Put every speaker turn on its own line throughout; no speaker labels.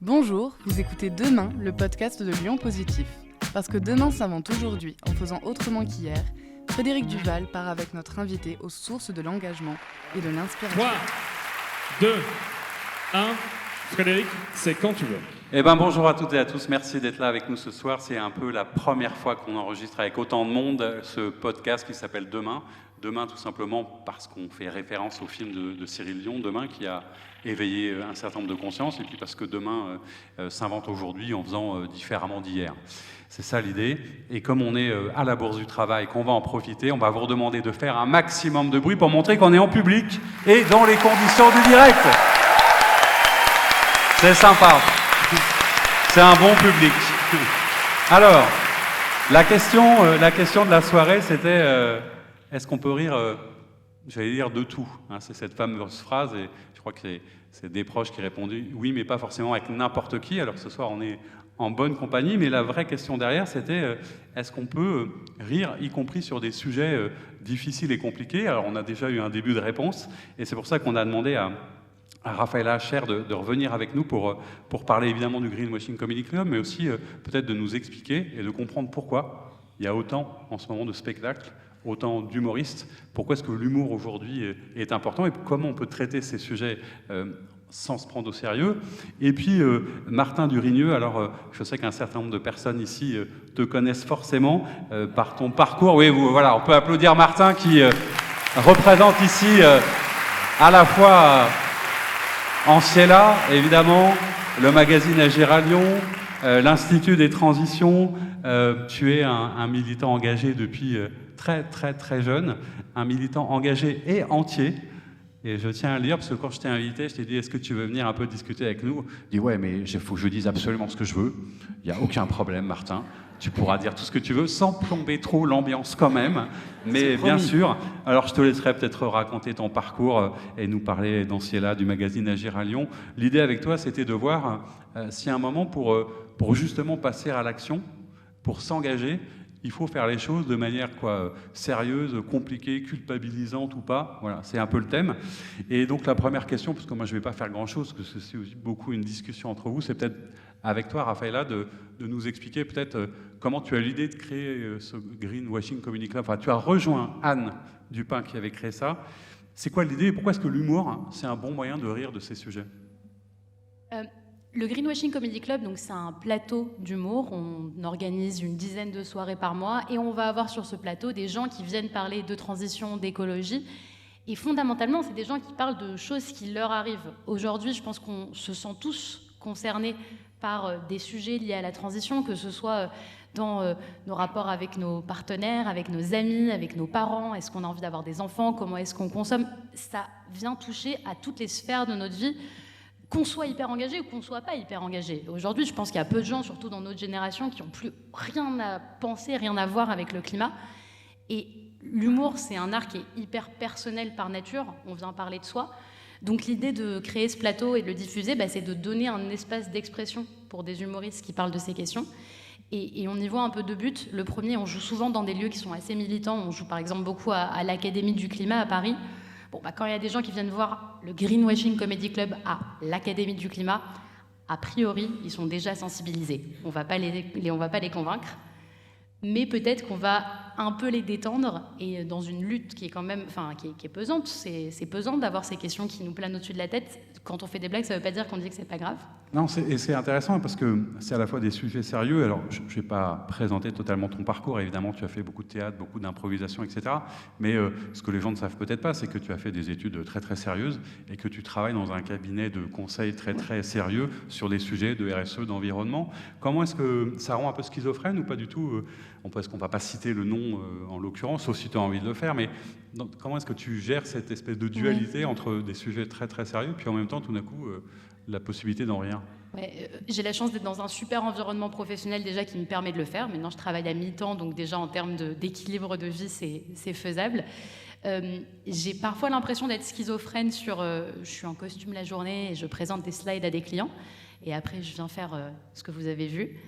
Bonjour, vous écoutez Demain, le podcast de Lyon Positif. Parce que demain s'invente aujourd'hui en faisant autrement qu'hier, Frédéric Duval part avec notre invité aux sources de l'engagement et de l'inspiration.
3, 2, 1, Frédéric, c'est quand tu veux.
Bonjour à toutes et à tous, merci d'être là avec nous ce soir. C'est un peu la première fois qu'on enregistre avec autant de monde ce podcast qui s'appelle Demain. Demain tout simplement parce qu'on fait référence au film de Cyril Dion, Demain, qui a éveillé un certain nombre de consciences, et puis parce que demain s'invente aujourd'hui en faisant différemment d'hier. C'est ça l'idée. Et comme on est à la Bourse du Travail, qu'on va en profiter, on va vous redemander de faire un maximum de bruit pour montrer qu'on est en public et dans les conditions du direct. C'est sympa. C'est un bon public. Alors, la question de la soirée, c'était est-ce qu'on peut rire, j'allais dire, de tout, hein, c'est cette fameuse phrase, et je crois que c'est des proches qui répondaient oui, mais pas forcément avec n'importe qui. Alors ce soir, on est en bonne compagnie, mais la vraie question derrière, c'était est-ce qu'on peut rire, y compris sur des sujets difficiles et compliqués? Alors on a déjà eu un début de réponse, et c'est pour ça qu'on a demandé à Raphaël Hacher de revenir avec nous pour parler évidemment du Greenwashing Comedy Club, mais aussi peut-être de nous expliquer et de comprendre pourquoi il y a autant en ce moment de spectacles, autant d'humoristes, pourquoi est-ce que l'humour aujourd'hui est important et comment on peut traiter ces sujets sans se prendre au sérieux. Et puis Martin Durigneux, alors je sais qu'un certain nombre de personnes ici te connaissent forcément par ton parcours. Oui, voilà, on peut applaudir Martin qui représente ici à la fois Anciella, évidemment, le magazine Agir à Lyon, l'Institut des Transitions. Tu es un militant engagé depuis très jeune, un militant engagé et entier. Et je tiens à le dire, parce que quand je t'ai invité, je t'ai dit, est-ce que tu veux venir un peu discuter avec nous? Je dis, ouais, mais il faut que je dise absolument ce que je veux. Il n'y a aucun problème, Martin. Tu pourras dire tout ce que tu veux, sans plomber trop l'ambiance quand même. Mais bien sûr, alors je te laisserai peut-être raconter ton parcours et nous parler d'Anciella, du magazine Agir à Lyon. L'idée avec toi, c'était de voir s'il y a un moment pour justement passer à l'action, pour s'engager, il faut faire les choses de manière sérieuse, compliquée, culpabilisante ou pas. Voilà, c'est un peu le thème. Et donc la première question, parce que moi je ne vais pas faire grand-chose, parce que c'est aussi beaucoup une discussion entre vous, c'est peut-être avec toi, Raphaëlla, de nous expliquer peut-être comment tu as l'idée de créer ce Greenwashing Comedy Club. Enfin, tu as rejoint Anne Dupin qui avait créé ça. C'est quoi l'idée et pourquoi est-ce que l'humour, c'est un bon moyen de rire de ces sujets?
Le Greenwashing Comedy Club, donc c'est un plateau d'humour. On organise une dizaine de soirées par mois et on va avoir sur ce plateau des gens qui viennent parler de transition, d'écologie. Et fondamentalement, c'est des gens qui parlent de choses qui leur arrivent. Aujourd'hui, je pense qu'on se sent tous concernés par des sujets liés à la transition, que ce soit dans nos rapports avec nos partenaires, avec nos amis, avec nos parents. Est-ce qu'on a envie d'avoir des enfants? Comment est-ce qu'on consomme? Ça vient toucher à toutes les sphères de notre vie, qu'on soit hyper engagé ou qu'on ne soit pas hyper engagé. Aujourd'hui, je pense qu'il y a peu de gens, surtout dans notre génération, qui n'ont plus rien à penser, rien à voir avec le climat. Et l'humour, c'est un art qui est hyper personnel par nature. On vient parler de soi. Donc l'idée de créer ce plateau et de le diffuser, c'est de donner un espace d'expression pour des humoristes qui parlent de ces questions. Et on y voit un peu deux buts. Le premier, on joue souvent dans des lieux qui sont assez militants. On joue par exemple beaucoup à l'Académie du Climat à Paris. Quand il y a des gens qui viennent voir le Greenwashing Comedy Club à l'Académie du Climat, a priori, ils sont déjà sensibilisés. On va pas les convaincre, mais peut-être qu'on va un peu les détendre, et dans une lutte qui est quand même, qui est pesante. C'est pesant d'avoir ces questions qui nous planent au-dessus de la tête. Quand on fait des blagues, ça ne veut pas dire qu'on dit que c'est pas grave.
Non, c'est intéressant parce que c'est à la fois des sujets sérieux. Alors, je ne vais pas présenter totalement ton parcours. Évidemment, tu as fait beaucoup de théâtre, beaucoup d'improvisation, etc. Mais ce que les gens ne savent peut-être pas, c'est que tu as fait des études très sérieuses et que tu travailles dans un cabinet de conseil très sérieux sur des sujets de RSE, d'environnement. Comment est-ce que ça rend un peu schizophrène ou pas du tout? Parce qu'on ne va pas citer le nom en l'occurrence, sauf si tu as envie de le faire, mais comment est-ce que tu gères cette espèce de dualité entre des sujets très sérieux, puis en même temps, tout d'un coup, la possibilité d'en rire?
J'ai la chance d'être dans un super environnement professionnel déjà qui me permet de le faire. Maintenant, je travaille à mi-temps, donc déjà en termes d'équilibre de vie, c'est faisable. J'ai parfois l'impression d'être schizophrène je suis en costume la journée et je présente des slides à des clients, et après, je viens faire ce que vous avez vu.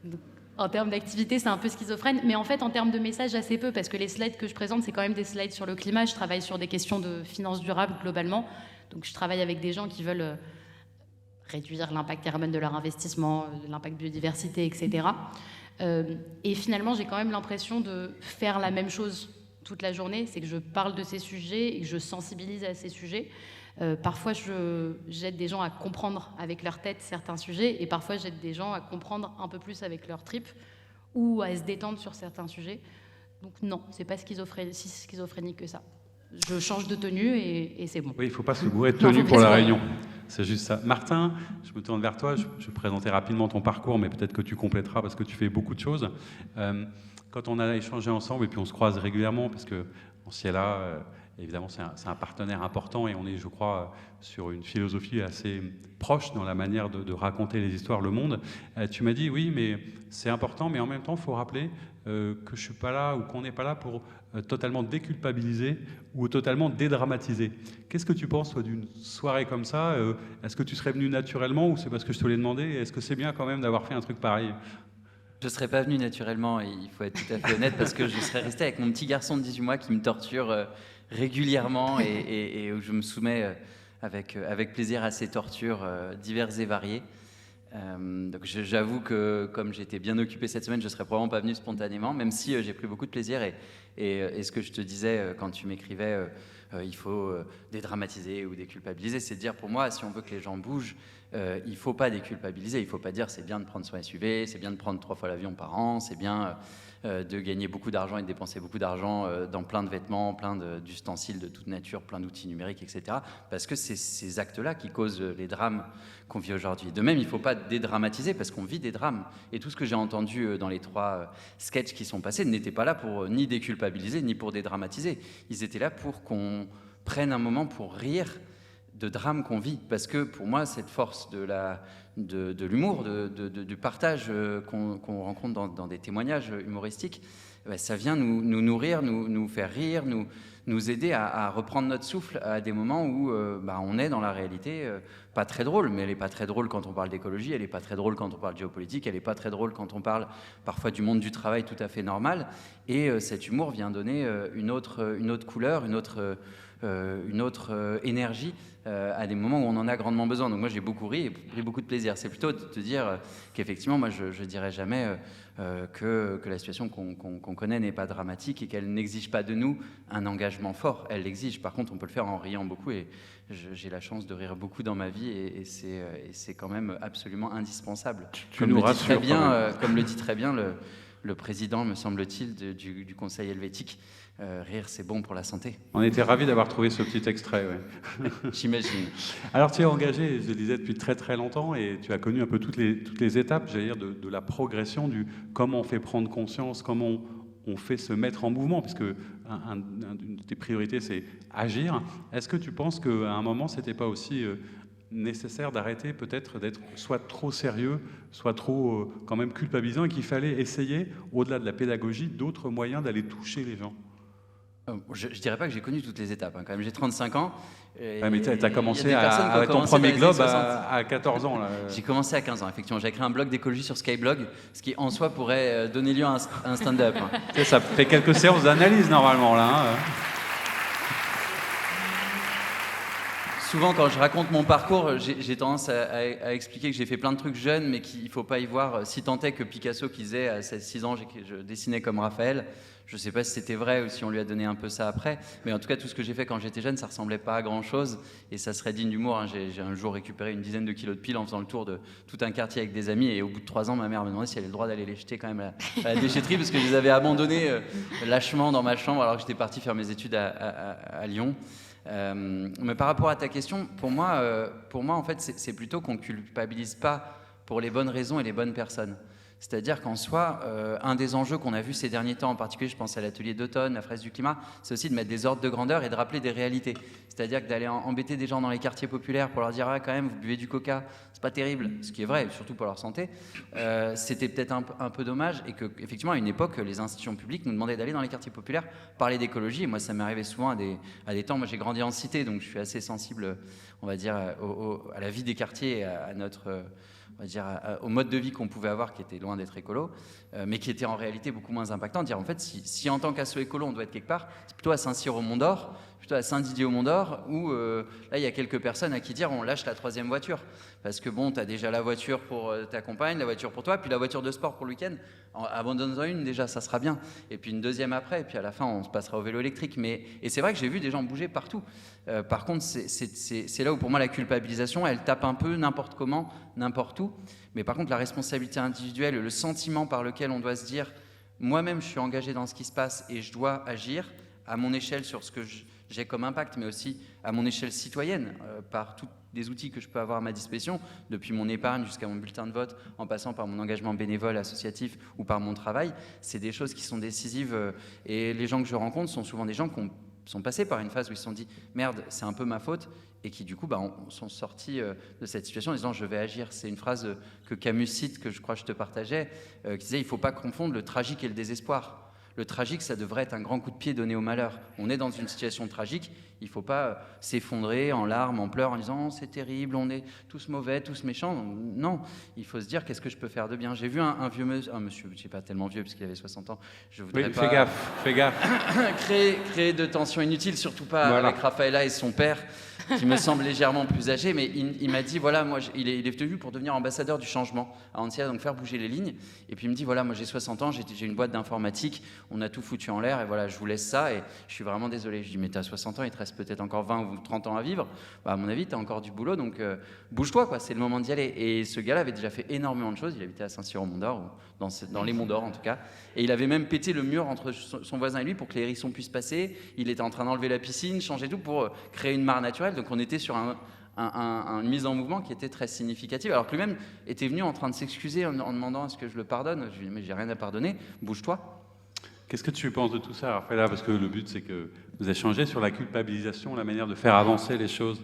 Donc, en termes d'activité, c'est un peu schizophrène, mais en fait, en termes de messages, assez peu, parce que les slides que je présente, c'est quand même des slides sur le climat. Je travaille sur des questions de finances durables globalement, donc je travaille avec des gens qui veulent réduire l'impact carbone de leur investissement, l'impact biodiversité, etc. Et finalement, j'ai quand même l'impression de faire la même chose toute la journée, c'est que je parle de ces sujets et que je sensibilise à ces sujets. Parfois, j'aide des gens à comprendre avec leur tête certains sujets, et parfois, j'aide des gens à comprendre un peu plus avec leur tripes ou à se détendre sur certains sujets. Donc non, c'est pas si schizophrénique que ça. Je change de tenue et c'est bon.
Oui, il ne faut pas se gourer de tenue pour la réunion. C'est juste ça. Martin, je me tourne vers toi. Je vais présenter rapidement ton parcours, mais peut-être que tu compléteras parce que tu fais beaucoup de choses. Quand on a échangé ensemble, et puis on se croise régulièrement, parce qu'en Ciela, évidemment, c'est un partenaire important, et on est, je crois, sur une philosophie assez proche dans la manière de raconter les histoires, le monde. Tu m'as dit, oui, mais c'est important, mais en même temps, il faut rappeler que je ne suis pas là, ou qu'on n'est pas là pour totalement déculpabiliser ou totalement dédramatiser. Qu'est-ce que tu penses, toi, d'une soirée comme ça? Est-ce que tu serais venu naturellement, ou c'est parce que je te l'ai demandé? Est-ce que c'est bien quand même d'avoir fait un truc pareil?
Je ne serais pas venu naturellement, et il faut être tout à fait honnête, parce que je serais resté avec mon petit garçon de 18 mois qui me torture régulièrement et où je me soumets avec plaisir à ces tortures diverses et variées. Donc j'avoue que comme j'étais bien occupé cette semaine, je ne serais probablement pas venu spontanément, même si j'ai pris beaucoup de plaisir. Et ce que je te disais quand tu m'écrivais, il faut dédramatiser ou déculpabiliser, c'est de dire pour moi, si on veut que les gens bougent, il ne faut pas déculpabiliser, il ne faut pas dire c'est bien de prendre son SUV, c'est bien de prendre 3 fois l'avion par an, c'est bien de gagner beaucoup d'argent et de dépenser beaucoup d'argent dans plein de vêtements, plein d'ustensiles de toute nature, plein d'outils numériques, etc. Parce que c'est ces actes-là qui causent les drames qu'on vit aujourd'hui. De même, il ne faut pas dédramatiser parce qu'on vit des drames. Et tout ce que j'ai entendu dans les 3 sketchs qui sont passés n'était pas là pour ni déculpabiliser, ni pour dédramatiser. Ils étaient là pour qu'on prenne un moment pour rire de drames qu'on vit. Parce que pour moi, cette force de l'humour, du partage qu'on rencontre dans des témoignages humoristiques, ça vient nous nourrir, nous faire rire, nous aider à reprendre notre souffle à des moments où on est dans la réalité pas très drôle, mais elle n'est pas très drôle quand on parle d'écologie, elle n'est pas très drôle quand on parle de géopolitique, elle n'est pas très drôle quand on parle parfois du monde du travail tout à fait normal, et cet humour vient donner une autre couleur, une autre énergie à des moments où on en a grandement besoin. Donc moi j'ai beaucoup ri et pris beaucoup de plaisir. C'est plutôt de te dire qu'effectivement moi je dirais jamais que la situation qu'on connaît n'est pas dramatique et qu'elle n'exige pas de nous un engagement fort. Elle l'exige. Par contre on peut le faire en riant beaucoup, et j'ai la chance de rire beaucoup dans ma vie, et c'est quand même absolument indispensable. Comme le dit très bien le président, me semble-t-il, du Conseil helvétique. Rire, c'est bon pour la santé.
On était ravis d'avoir trouvé ce petit extrait. Ouais.
J'imagine.
Alors, tu es engagé, je le disais, depuis très très longtemps, et tu as connu un peu toutes les étapes, j'allais dire, de la progression, du comment on fait prendre conscience, comment on fait se mettre en mouvement, parce que une de tes priorités, c'est agir. Est-ce que tu penses qu'à un moment, c'était pas aussi nécessaire d'arrêter peut-être d'être soit trop sérieux, soit trop quand même culpabilisant, et qu'il fallait essayer, au-delà de la pédagogie, d'autres moyens d'aller toucher les gens?
Je ne dirais pas que j'ai connu toutes les étapes. Quand même, j'ai 35 ans.
Mais tu as commencé à ton premier globe à 14 ans. Là.
J'ai commencé à 15 ans, effectivement. J'ai créé un blog d'écologie sur Skyblog, ce qui en soi pourrait donner lieu à un stand-up.
Ça fait quelques séances d'analyse normalement là.
Souvent, quand je raconte mon parcours, j'ai tendance à expliquer que j'ai fait plein de trucs jeunes, mais qu'il ne faut pas y voir si tant est que Picasso, qui disait à 6 ans, je dessinais comme Raphaël. Je ne sais pas si c'était vrai ou si on lui a donné un peu ça après, mais en tout cas, tout ce que j'ai fait quand j'étais jeune, ça ne ressemblait pas à grand-chose, et ça serait digne d'humour. J'ai un jour récupéré une dizaine de kilos de piles en faisant le tour de tout un quartier avec des amis, et au bout de 3 ans, ma mère me demandait si elle avait le droit d'aller les jeter quand même à la déchetterie, parce que je les avais abandonnés lâchement dans ma chambre alors que j'étais parti faire mes études à Lyon. Mais par rapport à ta question, pour moi en fait, c'est plutôt qu'on ne culpabilise pas pour les bonnes raisons et les bonnes personnes. C'est-à-dire qu'en soi, un des enjeux qu'on a vu ces derniers temps, en particulier, je pense à l'atelier d'automne, la fresque du climat, c'est aussi de mettre des ordres de grandeur et de rappeler des réalités. C'est-à-dire que d'aller embêter des gens dans les quartiers populaires pour leur dire « Ah, quand même, vous buvez du coca, c'est pas terrible », ce qui est vrai, surtout pour leur santé, c'était peut-être un peu dommage, et qu'effectivement, à une époque, les institutions publiques nous demandaient d'aller dans les quartiers populaires parler d'écologie, et moi, ça m'est arrivé souvent à des temps. Moi, j'ai grandi en cité, donc je suis assez sensible, on va dire, à la vie des quartiers, à notre on va dire, au mode de vie qu'on pouvait avoir, qui était loin d'être écolo, mais qui était en réalité beaucoup moins impactant. Dire en fait, si en tant qu'asso écolo, on doit être quelque part, c'est plutôt à Saint-Cyr au Mont-d'Or, plutôt à Saint-Didier au Mont-d'Or, où là, il y a quelques personnes à qui dire on lâche la 3e voiture. Parce que bon, tu as déjà la voiture pour ta compagne, la voiture pour toi, puis la voiture de sport pour le week-end. Abandonne-en une déjà, ça sera bien. Et puis une deuxième après, et puis à la fin, on se passera au vélo électrique. Et c'est vrai que j'ai vu des gens bouger partout. Par contre, c'est là où pour moi la culpabilisation, elle tape un peu n'importe comment, n'importe où. Mais par contre, la responsabilité individuelle, le sentiment par lequel on doit se dire moi-même, je suis engagé dans ce qui se passe et je dois agir à mon échelle sur ce que j'ai comme impact, mais aussi à mon échelle citoyenne, par tous les outils que je peux avoir à ma disposition, depuis mon épargne jusqu'à mon bulletin de vote, en passant par mon engagement bénévole, associatif ou par mon travail. C'est des choses qui sont décisives. Et les gens que je rencontre sont souvent des gens qui sont passés par une phase où ils se sont dit « merde, c'est un peu ma faute » et qui du coup sont sortis de cette situation en disant « je vais agir ». C'est une phrase que Camus cite, que je crois que je te partageais, qui disait « il ne faut pas confondre le tragique et le désespoir ». Le tragique, ça devrait être un grand coup de pied donné au malheur. On est dans une situation tragique, il ne faut pas s'effondrer en larmes, en pleurs, en disant oh, « c'est terrible, on est tous mauvais, tous méchants ». Non, il faut se dire « qu'est-ce que je peux faire de bien ». J'ai vu un vieux monsieur, je ne suis pas tellement vieux puisqu'il avait 60 ans, je voudrais
oui,
pas
fais gaffe.
créer de tensions inutiles, surtout pas avec Raphaëlla et son père, qui me semble légèrement plus âgé, mais il m'a dit, voilà, moi, il est venu pour devenir ambassadeur du changement à Annecy, donc faire bouger les lignes. Et puis il me dit, voilà, moi j'ai 60 ans, j'ai une boîte d'informatique, on a tout foutu en l'air, et voilà, je vous laisse ça, et je suis vraiment désolé. Je dis, mais t'as 60 ans, il te reste peut-être encore 20 ou 30 ans à vivre. Bah, à mon avis, t'as encore du boulot, donc bouge-toi, quoi, c'est le moment d'y aller. Et ce gars-là avait déjà fait énormément de choses, il habitait à Saint-Cyr au Mont-d'Or, dans les Monts d'Or en tout cas, et il avait même pété le mur entre son voisin et lui pour que les hérissons puissent passer. Il était en train d'enlever la piscine, changer tout pour créer une mare naturelle, donc on était sur une mise en mouvement qui était très significative, alors que lui-même était venu en train de s'excuser en demandant à ce que je le pardonne. Je lui ai dit, mais j'ai rien à pardonner, bouge-toi.
Qu'est-ce que tu penses de tout ça, Raphaëlla? Parce que le but, c'est que vous échangez sur la culpabilisation, la manière de faire avancer les choses.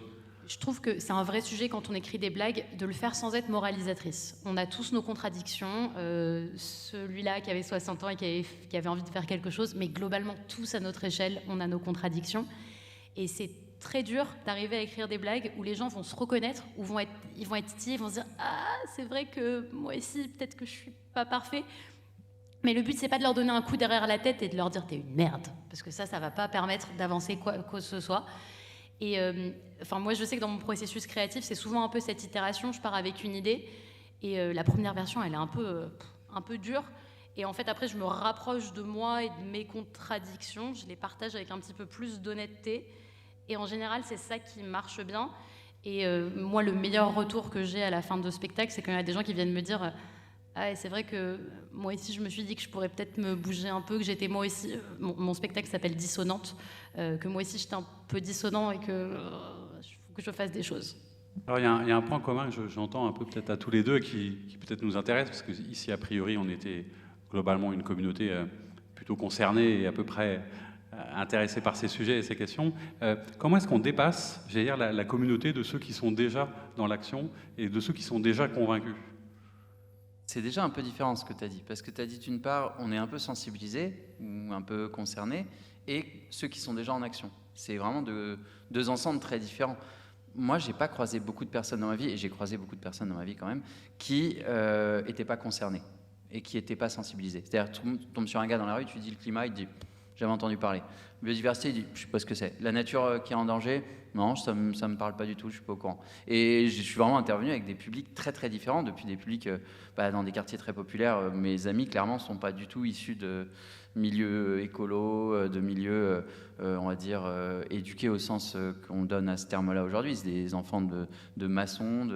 Je trouve que c'est un vrai sujet quand on écrit des blagues, de le faire sans être moralisatrice. On a tous nos contradictions, celui-là qui avait 60 ans et qui avait envie de faire quelque chose, mais globalement, tous à notre échelle, on a nos contradictions. Et c'est très dur d'arriver à écrire des blagues où les gens vont se reconnaître, ou ils vont être titillés, ils vont se dire « Ah, c'est vrai que moi aussi, peut-être que je suis pas parfait ». Mais le but, c'est pas de leur donner un coup derrière la tête et de leur dire « T'es une merde », parce que ça va pas permettre d'avancer quoi que ce soit. Et moi, je sais que dans mon processus créatif, c'est souvent un peu cette itération. Je pars avec une idée et la première version, elle est un peu dure. Et en fait, après, je me rapproche de moi et de mes contradictions. Je les partage avec un petit peu plus d'honnêteté. Et en général, c'est ça qui marche bien. Et moi, le meilleur retour que j'ai à la fin de spectacle, c'est quand il y a des gens qui viennent me dire ah, c'est vrai que moi aussi, je me suis dit que je pourrais peut-être me bouger un peu, que j'étais moi aussi... Mon spectacle s'appelle Dissonante, que moi aussi, j'étais un peu dissonant et que faut que je fasse des choses.
Alors, il y a un point commun que j'entends un peu peut-être à tous les deux qui peut-être nous intéresse, parce qu'ici, a priori, on était globalement une communauté plutôt concernée et à peu près intéressée par ces sujets et ces questions. Comment est-ce qu'on dépasse, j'allais dire, la communauté de ceux qui sont déjà dans l'action et de ceux qui sont déjà convaincus?
C'est déjà un peu différent ce que tu as dit, parce que tu as dit d'une part, on est un peu sensibilisé ou un peu concerné, et ceux qui sont déjà en action. C'est vraiment deux ensembles très différents. Moi, j'ai pas croisé beaucoup de personnes dans ma vie, et j'ai croisé beaucoup de personnes dans ma vie quand même, qui n'étaient pas concernées et qui n'étaient pas sensibilisées. C'est-à-dire, tu tombes sur un gars dans la rue, tu lui dis le climat, il te dit j'avais entendu parler. Biodiversité, il dit je sais pas ce que c'est. La nature qui est en danger, non, ça me parle pas du tout, je suis pas au courant. Et je suis vraiment intervenu avec des publics très très différents, depuis des publics dans des quartiers très populaires. Mes amis, clairement, sont pas du tout issus de milieux écolos, de milieux, on va dire, éduqués au sens qu'on donne à ce terme-là aujourd'hui. C'est des enfants de maçons,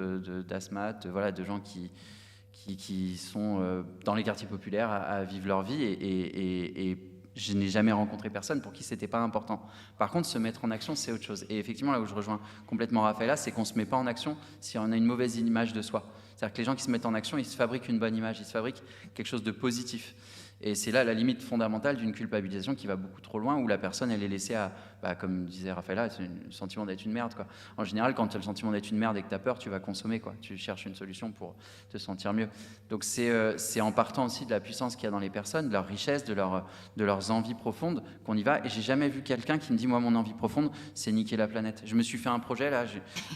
d'asthmates, voilà, de gens qui sont dans les quartiers populaires à vivre leur vie et je n'ai jamais rencontré personne pour qui c'était pas important. Par contre, se mettre en action, c'est autre chose. Et effectivement, là où je rejoins complètement Raphaëlla, c'est qu'on se met pas en action si on a une mauvaise image de soi. C'est-à-dire que les gens qui se mettent en action, ils se fabriquent une bonne image, ils se fabriquent quelque chose de positif. Et c'est là la limite fondamentale d'une culpabilisation qui va beaucoup trop loin, où la personne, elle est laissée à, comme disait Raphaëlla, c'est le sentiment d'être une merde, quoi. En général, quand tu as le sentiment d'être une merde et que tu as peur, tu vas consommer, quoi. Tu cherches une solution pour te sentir mieux. Donc c'est en partant aussi de la puissance qu'il y a dans les personnes, de leur richesse, de leurs envies profondes, qu'on y va. Et j'ai jamais vu quelqu'un qui me dit, moi, mon envie profonde, c'est niquer la planète. Je me suis fait un projet, là,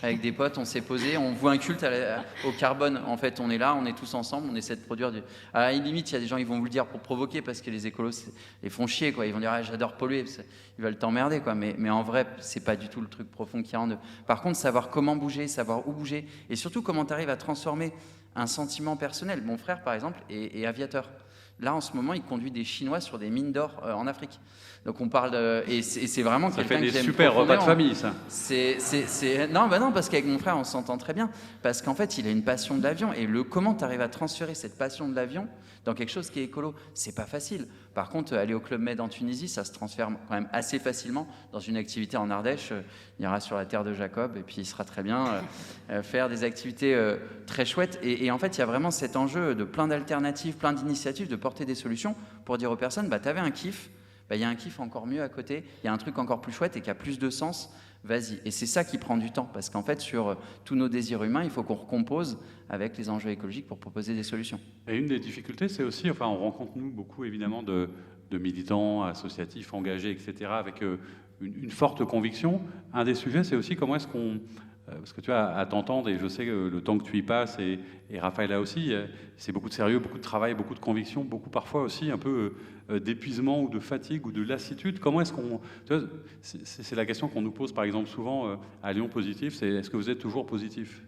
avec des potes, on s'est posé, on voit un culte au carbone. En fait, on est là, on est tous ensemble, on essaie de produire à la limite, il y a des gens, ils vont vous le dire pour provoquer, parce que les écolos les font chier, quoi. Ils vont dire, ah, j'adore polluer, ils veulent t'emmerder, quoi. Mais en vrai, c'est pas du tout le truc profond qu'il y a en eux. Par contre, savoir comment bouger, savoir où bouger, et surtout comment tu arrives à transformer un sentiment personnel. Mon frère, par exemple, est aviateur. Là, en ce moment, il conduit des Chinois sur des mines d'or en Afrique. Donc on parle et c'est vraiment quelqu'un que j'aime.
Ça fait des super repas de famille, ça.
Non, parce qu'avec mon frère, on s'entend très bien. Parce qu'en fait, il a une passion de l'avion. Et comment tu arrives à transférer cette passion de l'avion dans quelque chose qui est écolo, c'est pas facile. Par contre, aller au Club Med en Tunisie, ça se transfère quand même assez facilement dans une activité en Ardèche. Il ira sur la terre de Jacob et puis il sera très bien faire des activités très chouettes. Et en fait, il y a vraiment cet enjeu de plein d'alternatives, plein d'initiatives, de porter des solutions pour dire aux personnes, t'avais un kiff, il y a un kiff encore mieux à côté, il y a un truc encore plus chouette et qui a plus de sens, vas-y. Et c'est ça qui prend du temps, parce qu'en fait, sur tous nos désirs humains, il faut qu'on recompose avec les enjeux écologiques pour proposer des solutions.
Et une des difficultés, c'est aussi, on rencontre nous beaucoup évidemment de militants, associatifs, engagés, etc., avec une forte conviction. Un des sujets, c'est aussi comment est-ce qu'on... Parce que tu vois, à t'entendre, et je sais que le temps que tu y passes, et Raphaël là aussi, c'est beaucoup de sérieux, beaucoup de travail, beaucoup de conviction, beaucoup parfois aussi un peu d'épuisement ou de fatigue ou de lassitude. Comment est-ce qu'on... C'est la question qu'on nous pose par exemple souvent à Lyon Positif, c'est est-ce que vous êtes toujours positif ?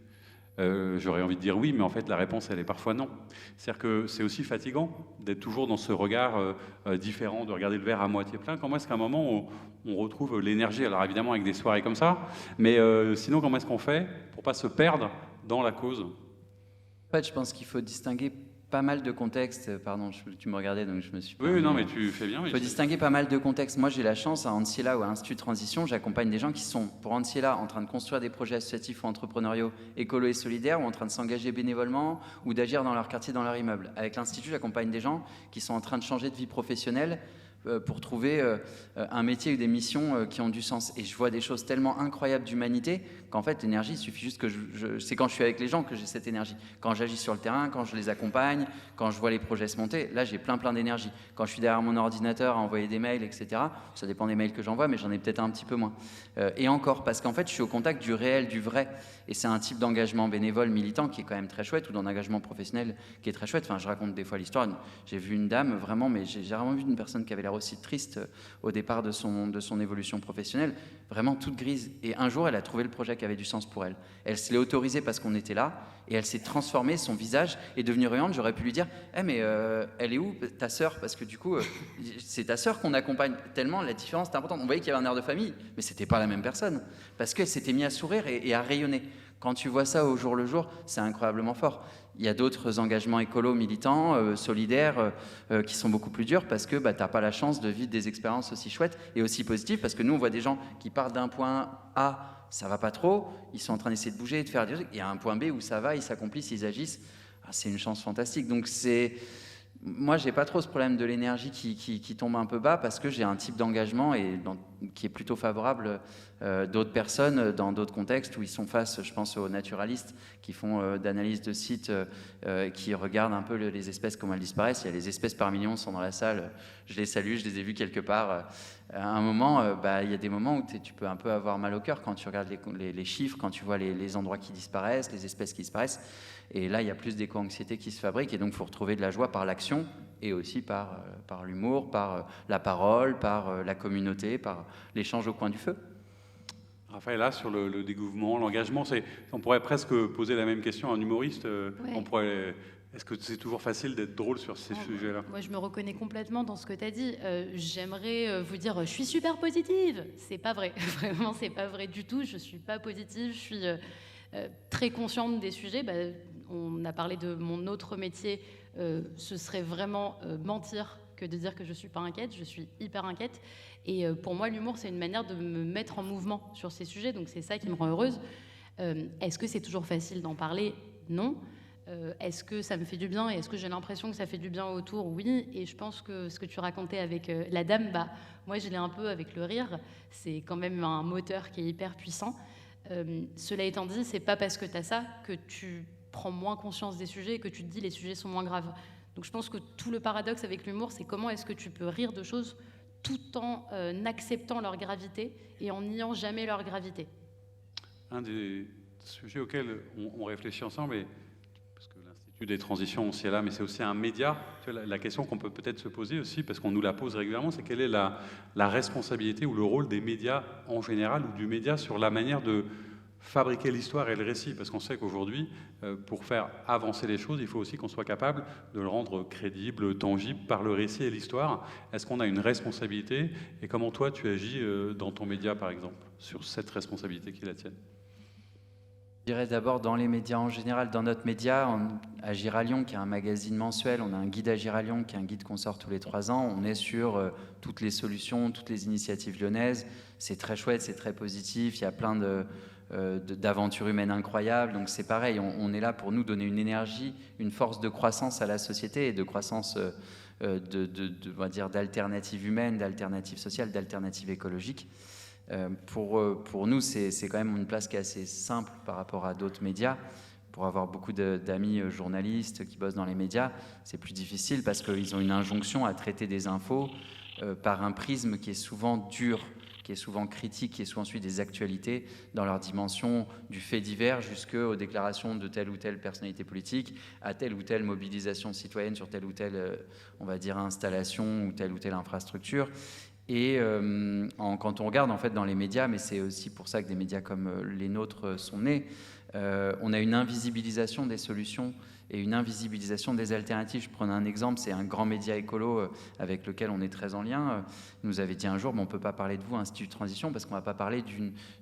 J'aurais envie de dire oui, mais en fait la réponse elle est parfois non. C'est-à-dire que c'est aussi fatigant d'être toujours dans ce regard différent, de regarder le verre à moitié plein. Comment est-ce qu'à un moment on retrouve l'énergie? Alors évidemment avec des soirées comme ça, mais sinon comment est-ce qu'on fait pour pas se perdre dans la cause?
En fait, je pense qu'il faut distinguer pas mal de contextes. Pardon, tu me regardais, donc je me suis...
Oui, non, mais tu fais bien.
Il faut distinguer pas mal de contextes. Moi, j'ai la chance, à Anciela ou à Institut de Transition, j'accompagne des gens qui sont, pour Anciela, en train de construire des projets associatifs ou entrepreneuriaux écolo et solidaires, ou en train de s'engager bénévolement, ou d'agir dans leur quartier, dans leur immeuble. Avec l'Institut, j'accompagne des gens qui sont en train de changer de vie professionnelle pour trouver un métier ou des missions qui ont du sens. Et je vois des choses tellement incroyables d'humanité qu'en fait, l'énergie, il suffit juste que c'est quand je suis avec les gens que j'ai cette énergie. Quand j'agis sur le terrain, quand je les accompagne, quand je vois les projets se monter, là, j'ai plein d'énergie. Quand je suis derrière mon ordinateur à envoyer des mails, etc., ça dépend des mails que j'envoie, mais j'en ai peut-être un petit peu moins. Et encore, parce qu'en fait, je suis au contact du réel, du vrai. Et c'est un type d'engagement bénévole, militant, qui est quand même très chouette, ou d'engagement professionnel qui est très chouette. Enfin, je raconte des fois l'histoire. J'ai vu une dame, vraiment, mais j'ai vraiment vu une personne qui avait l'air aussi triste au départ de son évolution professionnelle, vraiment toute grise. Et un jour, elle a trouvé le projet qui avait du sens pour elle. Elle se l'est autorisée parce qu'on était là, et elle s'est transformée, son visage est devenu rayonnant. J'aurais pu lui dire, mais elle est où ta sœur? Parce que du coup, c'est ta sœur qu'on accompagne. Tellement la différence est importante. On voyait qu'il y avait un air de famille, mais c'était pas la même personne, parce qu'elle s'était mise à sourire et à rayonner. Quand tu vois ça au jour le jour, c'est incroyablement fort. Il y a d'autres engagements écolos, militants, solidaires, qui sont beaucoup plus durs parce que tu n'as pas la chance de vivre des expériences aussi chouettes et aussi positives, parce que nous, on voit des gens qui partent d'un point A, ça va pas trop, ils sont en train d'essayer de bouger, de faire des trucs, et à un point B où ça va, ils s'accomplissent, ils agissent. C'est une chance fantastique. Donc moi, j'ai pas trop ce problème de l'énergie qui tombe un peu bas, parce que j'ai un type d'engagement qui est plutôt favorable d'autres personnes dans d'autres contextes où ils sont face, je pense aux naturalistes qui font d'analyse de sites, qui regardent un peu les espèces, comment elles disparaissent. Il y a les espèces par million sont dans la salle, je les salue, je les ai vues quelque part. À un moment, il y a des moments où tu peux un peu avoir mal au cœur quand tu regardes les chiffres, quand tu vois les endroits qui disparaissent, les espèces qui disparaissent. Et là, il y a plus d'éco-anxiété qui se fabrique, et donc il faut retrouver de la joie par l'action, et aussi par l'humour, par la parole, par la communauté, par l'échange au coin du feu.
Raphaël, là, sur le dégouvernement, l'engagement, on pourrait presque poser la même question à un humoriste. Ouais. Est-ce que c'est toujours facile d'être drôle sur ces sujets-là?
Moi, je me reconnais complètement dans ce que tu as dit. J'aimerais vous dire, je suis super positive. C'est pas vrai. Vraiment, c'est pas vrai du tout. Je suis pas positive. Je suis très consciente des sujets. On a parlé de mon autre métier. Ce serait vraiment mentir que de dire que je suis pas inquiète. Je suis hyper inquiète. Et pour moi, l'humour, c'est une manière de me mettre en mouvement sur ces sujets. Donc, c'est ça qui me rend heureuse. Est-ce que c'est toujours facile d'en parler? Non. Est-ce que ça me fait du bien et est-ce que j'ai l'impression que ça fait du bien autour? Oui. Et je pense que ce que tu racontais avec la dame, moi je l'ai un peu avec le rire. C'est quand même un moteur qui est hyper puissant. Cela étant dit, c'est pas parce que tu as ça que tu prends moins conscience des sujets et que tu te dis les sujets sont moins graves. Donc je pense que tout le paradoxe avec l'humour, c'est comment est-ce que tu peux rire de choses tout en acceptant leur gravité et en niant jamais leur gravité.
Un des sujets auxquels on réfléchit ensemble, parce que l'Institut des transitions aussi est là, mais c'est aussi un média. Tu vois, la question qu'on peut peut-être se poser aussi, parce qu'on nous la pose régulièrement, c'est quelle est la responsabilité ou le rôle des médias en général, ou du média sur la manière de fabriquer l'histoire et le récit, parce qu'on sait qu'aujourd'hui, pour faire avancer les choses, il faut aussi qu'on soit capable de le rendre crédible, tangible par le récit et l'histoire. Est-ce qu'on a une responsabilité? Et comment toi, tu agis dans ton média, par exemple, sur cette responsabilité qui est la tienne?
Je dirais d'abord dans les médias en général. Dans notre média, Agir à Lyon, qui est un magazine mensuel, on a un guide Agir à Lyon, qui est un guide qu'on sort tous les 3 ans. On est sur toutes les solutions, toutes les initiatives lyonnaises. C'est très chouette, c'est très positif. Il y a plein d'aventures humaines incroyables. Donc c'est pareil, on est là pour nous donner une énergie, une force de croissance à la société et de croissance on va dire, d'alternatives humaines, d'alternatives sociales, d'alternatives écologiques. Pour nous, c'est quand même une place qui est assez simple par rapport à d'autres médias. Pour avoir beaucoup d'amis journalistes qui bossent dans les médias, c'est plus difficile parce qu'ils ont une injonction à traiter des infos par un prisme qui est souvent dur, qui est souvent critique, qui est souvent celui des actualités dans leur dimension du fait divers jusqu'aux déclarations de telle ou telle personnalité politique, à telle ou telle mobilisation citoyenne sur telle ou telle, on va dire, installation ou telle infrastructure. Et quand on regarde en fait dans les médias, mais c'est aussi pour ça que des médias comme les nôtres sont nés, on a une invisibilisation des solutions et une invisibilisation des alternatives. Je prends un exemple, c'est un grand média écolo avec lequel on est très en lien. Il nous avait dit un jour, on ne peut pas parler de vous, Institut de Transition, parce qu'on ne va pas parler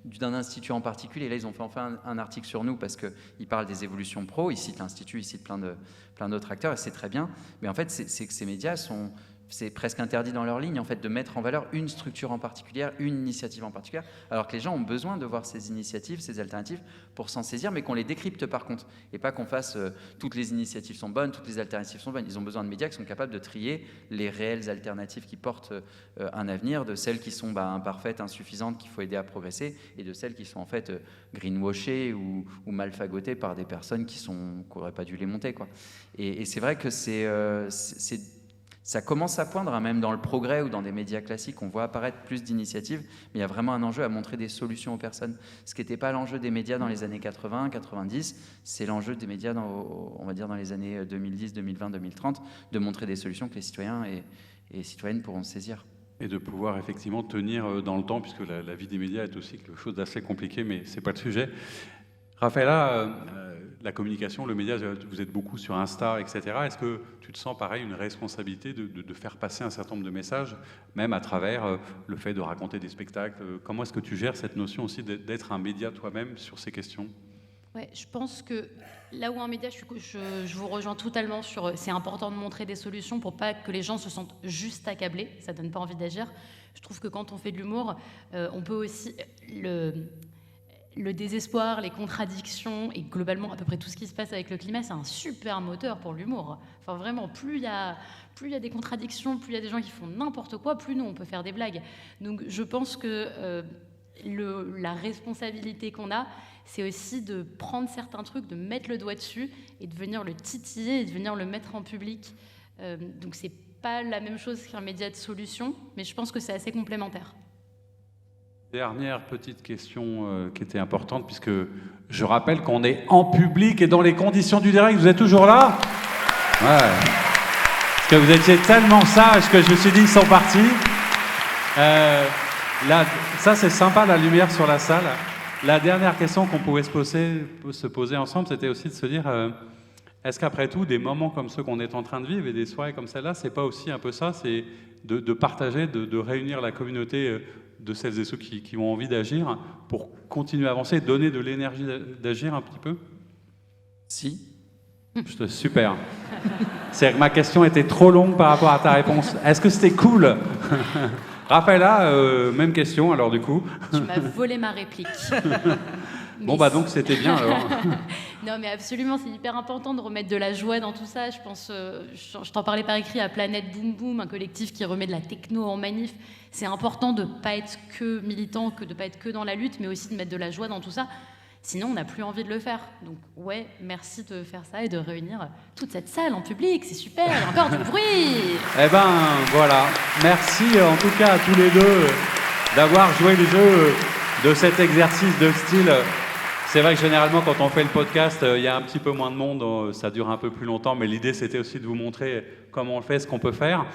d'un institut en particulier. Et là, ils ont fait enfin un article sur nous parce qu'ils parlent des évolutions pro. Ils citent l'Institut, ils citent plein d'autres acteurs, et c'est très bien. Mais en fait, c'est que ces médias sont... C'est presque interdit dans leur ligne, en fait, de mettre en valeur une structure en particulier, une initiative en particulier, alors que les gens ont besoin de voir ces initiatives, ces alternatives, pour s'en saisir, mais qu'on les décrypte par contre, et pas qu'on fasse toutes les initiatives sont bonnes, toutes les alternatives sont bonnes. Ils ont besoin de médias qui sont capables de trier les réelles alternatives qui portent un avenir, de celles qui sont imparfaites, insuffisantes, qu'il faut aider à progresser, et de celles qui sont en fait greenwashées ou mal fagotées par des personnes qui n'auraient pas dû les monter, quoi. Et c'est vrai que ça commence à poindre, même dans le progrès ou dans des médias classiques, on voit apparaître plus d'initiatives, mais il y a vraiment un enjeu à montrer des solutions aux personnes. Ce qui n'était pas l'enjeu des médias dans les années 80, 90, c'est l'enjeu des médias, on va dire dans les années 2010, 2020, 2030, de montrer des solutions que les citoyens et citoyennes pourront saisir.
Et de pouvoir effectivement tenir dans le temps, puisque la vie des médias est aussi quelque chose d'assez compliqué, mais ce n'est pas le sujet. Raphaëlla, la communication, le média, vous êtes beaucoup sur Insta, etc. Est-ce que tu te sens pareil, une responsabilité de faire passer un certain nombre de messages, même à travers le fait de raconter des spectacles? Comment est-ce que tu gères cette notion aussi d'être un média toi-même sur ces questions?
Ouais, je pense que là où un média, je vous rejoins totalement sur c'est important de montrer des solutions pour pas que les gens se sentent juste accablés, ça donne pas envie d'agir. Je trouve que quand on fait de l'humour, on peut aussi... Le désespoir, les contradictions et globalement à peu près tout ce qui se passe avec le climat, c'est un super moteur pour l'humour. Enfin vraiment, plus il y a des contradictions, plus il y a des gens qui font n'importe quoi, plus nous on peut faire des blagues. Donc je pense que la responsabilité qu'on a, c'est aussi de prendre certains trucs, de mettre le doigt dessus et de venir le titiller et de venir le mettre en public. Donc c'est pas la même chose qu'un média de solution, mais je pense que c'est assez complémentaire.
Dernière petite question qui était importante, puisque je rappelle qu'on est en public et dans les conditions du direct. Vous êtes toujours là? Ouais. Parce que vous étiez tellement sages que je me suis dit, ils sont partis. Là, ça, c'est sympa, la lumière sur la salle. La dernière question qu'on pouvait se poser ensemble, c'était aussi de se dire, est-ce qu'après tout, des moments comme ceux qu'on est en train de vivre et des soirées comme celle-là, c'est pas aussi un peu ça, c'est de partager, de réunir la communauté de celles et ceux qui ont envie d'agir pour continuer à avancer, donner de l'énergie d'agir un petit peu?
Si.
Super. C'est que ma question était trop longue par rapport à ta réponse. Est-ce que c'était cool? Raphaëlla, même question alors du coup.
Tu m'as volé ma réplique.
Bon, bah donc c'était bien alors.
Non, mais absolument, c'est hyper important de remettre de la joie dans tout ça. Je pense, je t'en parlais par écrit à Planète Boom Boom, un collectif qui remet de la techno en manif. C'est important de ne pas être que militant, de ne pas être que dans la lutte, mais aussi de mettre de la joie dans tout ça. Sinon, on n'a plus envie de le faire. Donc, ouais, merci de faire ça et de réunir toute cette salle en public. C'est super, il y a encore du bruit.
Eh ben, voilà. Merci en tout cas à tous les deux d'avoir joué le jeu de cet exercice de style. C'est vrai que généralement, quand on fait le podcast, il y a un petit peu moins de monde, ça dure un peu plus longtemps, mais l'idée, c'était aussi de vous montrer comment on le fait, ce qu'on peut faire.